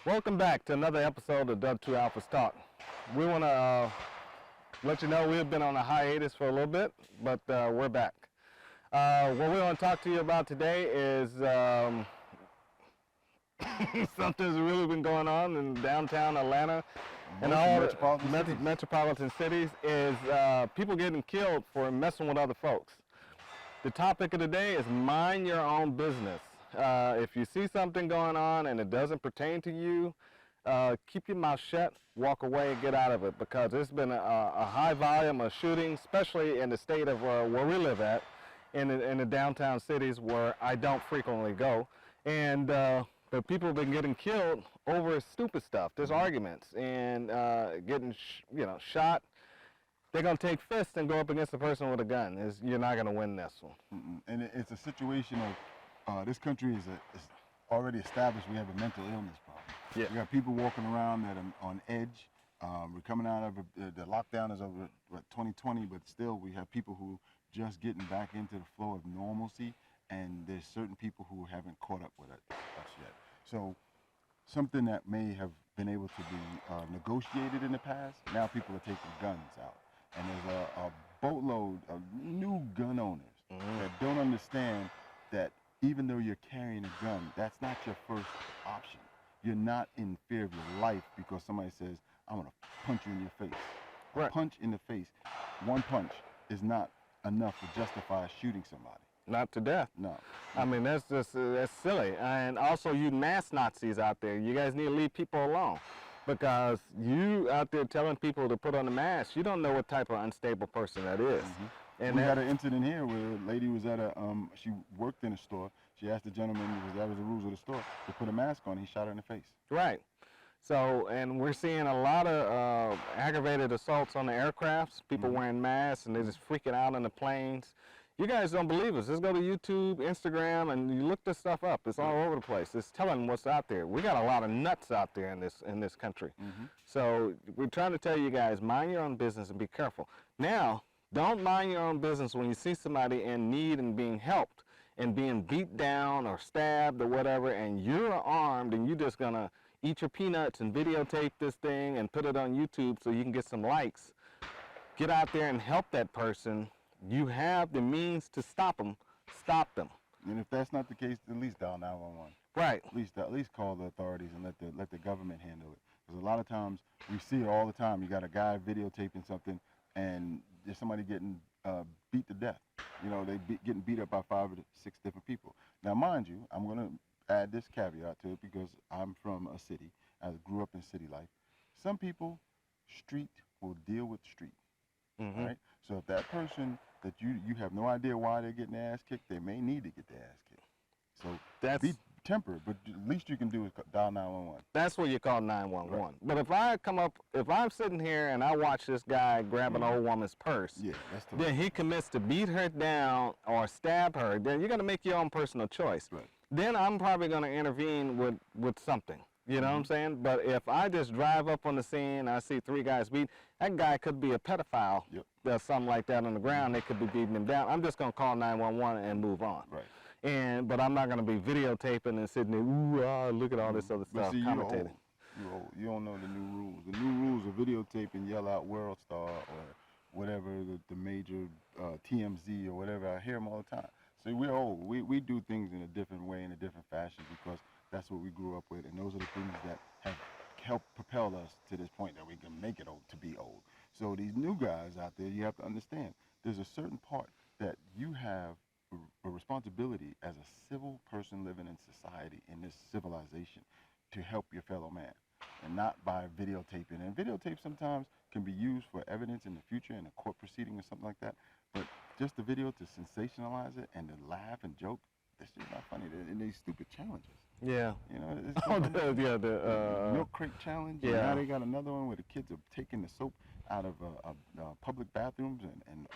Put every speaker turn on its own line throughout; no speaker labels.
Welcome back to another episode of Dub 2 Alphas Talk. We want to let you know we've been on a hiatus for a little bit, but we're back. What we want to talk to you about today is something's really been going on in downtown Atlanta and all metropolitan cities is people getting killed for messing with other folks. The topic of the day is mind your own business. If you see something going on and it doesn't pertain to you, keep your mouth shut, walk away, and get out of it, because there's been a high volume of shootings, especially in the state of where we live at, in the downtown cities where I don't frequently go. And but people have been getting killed over stupid stuff. There's arguments and getting shot. They're going to take fists and go up against the person with a gun. You're not going to win this one.
And it's a situation of this country is already established. We have a mental illness problem.
Yeah.
We got people walking around that are on edge. We're coming out of the lockdown is over 2020, but still we have people who just getting back into the flow of normalcy, and there's certain people who haven't caught up with us yet. So something that may have been able to be negotiated in the past, now people are taking guns out. And there's a boatload of new gun owners that don't understand that even though you're carrying a gun, that's not your first option. You're not in fear of your life because somebody says, I'm going to punch you in your face.
Right.
A punch in the face, one punch is not enough to justify shooting somebody.
Not to death.
No.
I mean, that's just that's silly. And also, you mass Nazis out there, you guys need to leave people alone. Because you out there telling people to put on a mask, you don't know what type of unstable person that is. And
we had an incident here where a lady was at she worked in a store. She asked the gentleman, that was the rules of the store, to put a mask on. He shot her in the face.
Right. So, and we're seeing a lot of aggravated assaults on the aircrafts, people wearing masks and they're just freaking out on the planes. You guys don't believe us. Just go to YouTube, Instagram, and you look this stuff up. It's all over the place. It's telling what's out there. We got a lot of nuts out there in this country. So we're trying to tell you guys, mind your own business and be careful. Now, don't mind your own business when you see somebody in need and being helped and being beat down or stabbed or whatever, and you're armed and you're just gonna eat your peanuts and videotape this thing and put it on YouTube so you can get some likes. Get out there and help that person. You have the means to stop them. Stop them.
And if that's not the case, at least dial 911.
Right.
At least call the authorities and let the government handle it. Because a lot of times we see it all the time. You got a guy videotaping something, and there's somebody getting beat to death. You know, getting beat up by 5 or 6 different people. Now, mind you, I'm going to add this caveat to it because I'm from a city. I grew up in city life. Some people, street will deal with street. Right? So if that person that you have no idea why they're getting their ass kicked, they may need to get their ass kicked. So be tempered, but at least you can do is dial 911.
That's what you call 911. Right. But if I'm sitting here and I watch this guy grab an old woman's purse, then he commits to beat her down or stab her, then you're going to make your own personal choice.
Right.
Then I'm probably going to intervene with something. You know what I'm saying? But if I just drive up on the scene and I see 3 guys beat, that guy could be a pedophile. There's something like that on the ground. They could be beating him down. I'm just going to call 911 and move on.
Right.
But I'm not going to be videotaping and sitting there, ooh, look at all this other stuff, commentating.
You're old. You don't know the new rules. The new rules are videotape and yell out World Star or whatever, the major TMZ or whatever. I hear them all the time. So we're old. We do things in a different way, in a different fashion, because that's what we grew up with, and those are the things that have helped propel us to this point that we can make it old, to be old. So these new guys out there, you have to understand, there's a certain part that you have a responsibility as a civil person living in society, in this civilization, to help your fellow man, and not by videotaping. And videotape sometimes can be used for evidence in the future in a court proceeding or something like that, but just the video to sensationalize it and to laugh and joke, that's just not funny. And these stupid challenges.
Yeah.
You know, it's
the
milk crate challenge.
Yeah.
Now they got another one where the kids are taking the soap out of public bathrooms and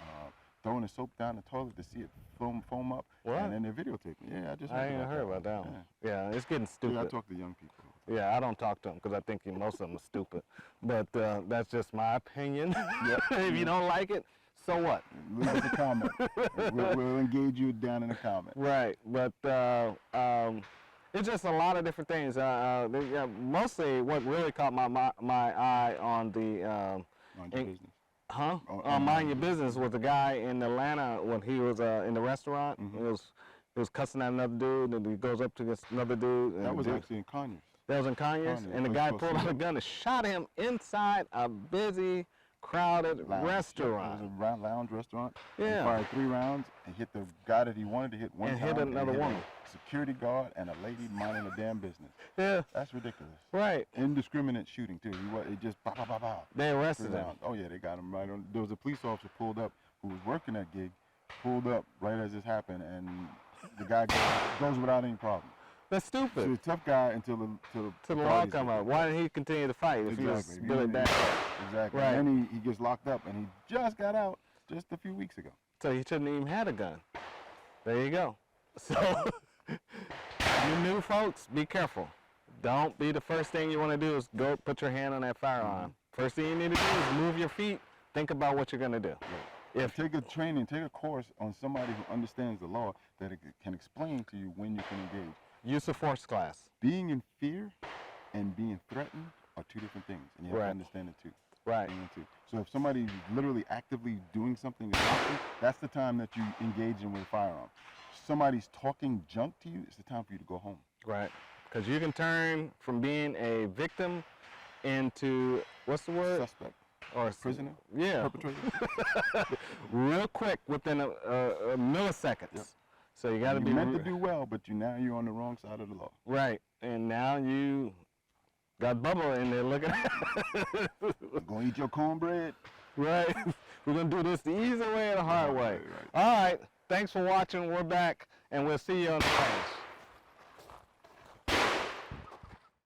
throwing the soap down the toilet to see it foam up.
What?
And then they're videotaping. Yeah,
I ain't heard about that one. Yeah, it's getting stupid.
Yeah, I talk to young people.
Yeah, I don't talk to them because I think most of them are stupid. But that's just my opinion. If you don't like it, so what?
Leave us a comment. We'll engage you down in the comment.
Right, but It's just a lot of different things. Mostly what really caught my eye on the
Mind your business.
Mind Your Business was the guy in Atlanta when he was in the restaurant.
Mm-hmm.
He was cussing at another dude, and he goes up to this another dude. And
That was
the dude-
actually in Conyers.
That was in Conyers, and the
Place
guy
called
pulled out a
Caesar.
gun and shot him inside a busy, crowded
Lounge.
restaurant.
It was a lounge restaurant.
Yeah.
He fired 3 rounds and hit the guy that he wanted to hit one
And
time.
hit another
hit
woman.
a security guard and a lady minding a damn business.
Yeah,
That's ridiculous.
right.
Indiscriminate shooting too. It just pow, pow, pow, pow.
They
3
arrested him.
rounds. Oh yeah, they got him right on. There was a police officer pulled up who was working that gig, pulled up right as this happened, and the guy goes without any problem.
That's
So
stupid.
a tough guy until the
To the law
authorities
come
get
up. Why didn't he continue to fight if he was
Exactly.
really bad?
Exactly.
Right.
And then he gets locked up, and he just got out just a few weeks ago.
So he shouldn't even had a gun. There you go. So you new folks, be careful. Don't be the first thing you want to do is go put your hand on that firearm. First thing you need to do is move your feet. Think about what you're gonna do. If
Take a training, take a course on somebody who understands the law that it can explain to you when you can engage.
use of force class.
Being in fear and being threatened are 2 different things, and you have
Right.
to understand it too.
Right.
So if somebody's literally actively doing something against you, that's the time that you engage in with a firearm. If somebody's talking junk to you, it's the time for you to go home.
Right. Because you can turn from being a victim into what's the word?
Suspect,
Or
prisoner,
Yeah.
perpetrator.
Real quick within a milliseconds.
Yep.
So you got to
You
be
meant to do well, but you're on the wrong side of the law.
right. And now you got Bubba in there looking.
You're gonna eat your cornbread.
Right. We're going to do this the easy way or the hard way.
Right.
All right. Thanks for watching. We're back, and we'll see you on the range.